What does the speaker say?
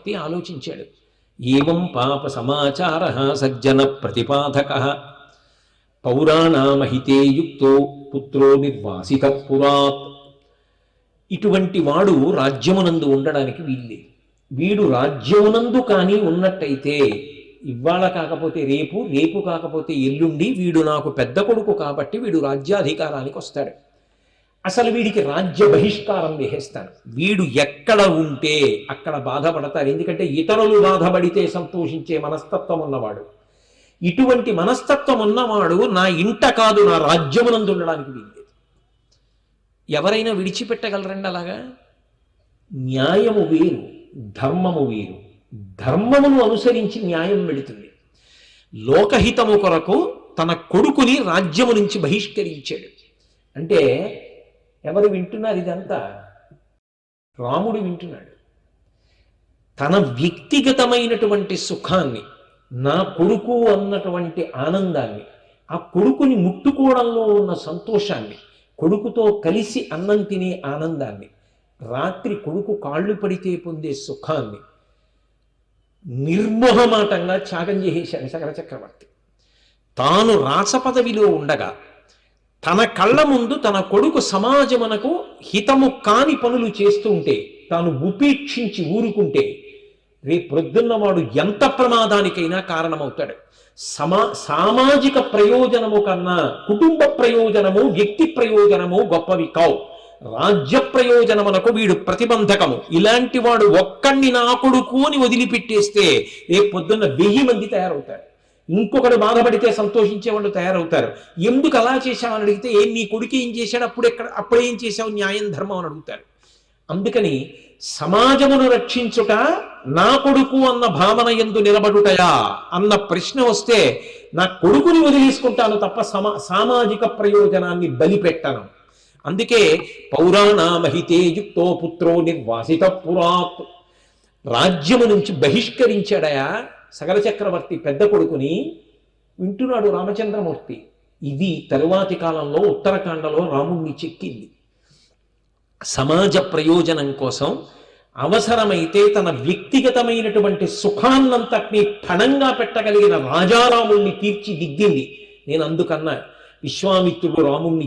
సగరచక్రవర్తి ఆలోచించాడు. ఏవం పాప సమాచార సజ్జన ప్రతిపాదక పౌరాణామహితే యుక్తో పుత్రో నిర్వాసిత పురాత్. ఇటువంటి వాడు రాజ్యమునందు ఉండడానికి వీల్లేదు. వీడు రాజ్యమునందు కానీ ఉన్నట్టయితే ఇవాళ కాకపోతే రేపు, రేపు కాకపోతే ఎల్లుండి వీడు నాకు పెద్ద కొడుకు కాబట్టి వీడు రాజ్యాధికారానికి వస్తాడు. అసలు వీడికి రాజ్య బహిష్కారం వేసేస్తాను. వీడు ఎక్కడ ఉంటే అక్కడ బాధపడతారు. ఎందుకంటే ఇతరులు బాధపడితే సంతోషించే మనస్తత్వం ఉన్నవాడు. ఇటువంటి మనస్తత్వం ఉన్నవాడు నా ఇంట కాదు నా రాజ్యమునందు ఉండడానికి వీల్లేదు. ఎవరైనా విడిచిపెట్టగలరండి అలాగా? న్యాయము వేరు, ధర్మము వేరు. ధర్మమును అనుసరించి న్యాయం వెళుతుంది. లోకహితము కొరకు తన కొడుకుని రాజ్యము నుంచి బహిష్కరించాడు. అంటే ఎవరు వింటున్నారు ఇదంతా? రాముడు వింటున్నాడు. తన వ్యక్తిగతమైనటువంటి సుఖాన్ని, నా కొడుకు అన్నటువంటి ఆనందాన్ని, ఆ కొడుకుని ముట్టుకోవడంలో ఉన్న సంతోషాన్ని, కొడుకుతో కలిసి అన్నం తినే ఆనందాన్ని, రాత్రి కొడుకు కాళ్ళు పడితే పొందే సుఖాన్ని నిర్మోహమాటంగా త్యాగం చేసేశాడు సగరచక్రవర్తి. తాను రాసపదవిలో ఉండగా తన కళ్ళ ముందు తన కొడుకు సమాజమునకు హితము కాని పనులు చేస్తుంటే తాను ఉపేక్షించి ఊరుకుంటే రేపొద్దున్న వాడు ఎంత ప్రమాదానికైనా కారణమవుతాడు. సామాజిక ప్రయోజనము కన్నా కుటుంబ ప్రయోజనము, వ్యక్తి ప్రయోజనము గొప్పవి కావు. రాజ్య ప్రయోజనమునకు వీడు ప్రతిబంధకము. ఇలాంటి వాడు ఒక్కడిని నా కొడుకు అని వదిలిపెట్టేస్తే రేపొద్దున్న 1000 మంది తయారవుతారు. ఇంకొకడు బాధపడితే సంతోషించే వాళ్ళు తయారవుతారు. ఎందుకు అలా చేశామని అడిగితే నీ కొడుకు ఏం చేశాడు, అప్పుడేం చేశావు, న్యాయం ధర్మం అని అడుగుతారు. అందుకని సమాజమును రక్షించుట నా కొడుకు అన్న భావన యందు నిలబడుటయా అన్న ప్రశ్న వస్తే నా కొడుకుని వదిలేసుకుంటాను తప్ప సామాజిక ప్రయోజనాన్ని బలిపెట్టను. అందుకే పౌరాణామహితే యుక్తో పుత్రో నిర్వాసిత పురాత్. రాజ్యము నుంచి బహిష్కరించాడయా సగర చక్రవర్తి పెద్ద కొడుకుని. వింటున్నాడు రామచంద్రమూర్తి. ఇది తరువాతి కాలంలో ఉత్తరాఖండలో రాముణ్ణి చెక్కింది. సమాజ ప్రయోజనం కోసం అవసరమైతే తన వ్యక్తిగతమైనటువంటి సుఖాన్నంతటినీ పణంగా పెట్టగలిగిన రాజారాముణ్ణి తీర్చిదిద్దింది. నేను అందుకన్నా విశ్వామిత్రుడు రాముణ్ణి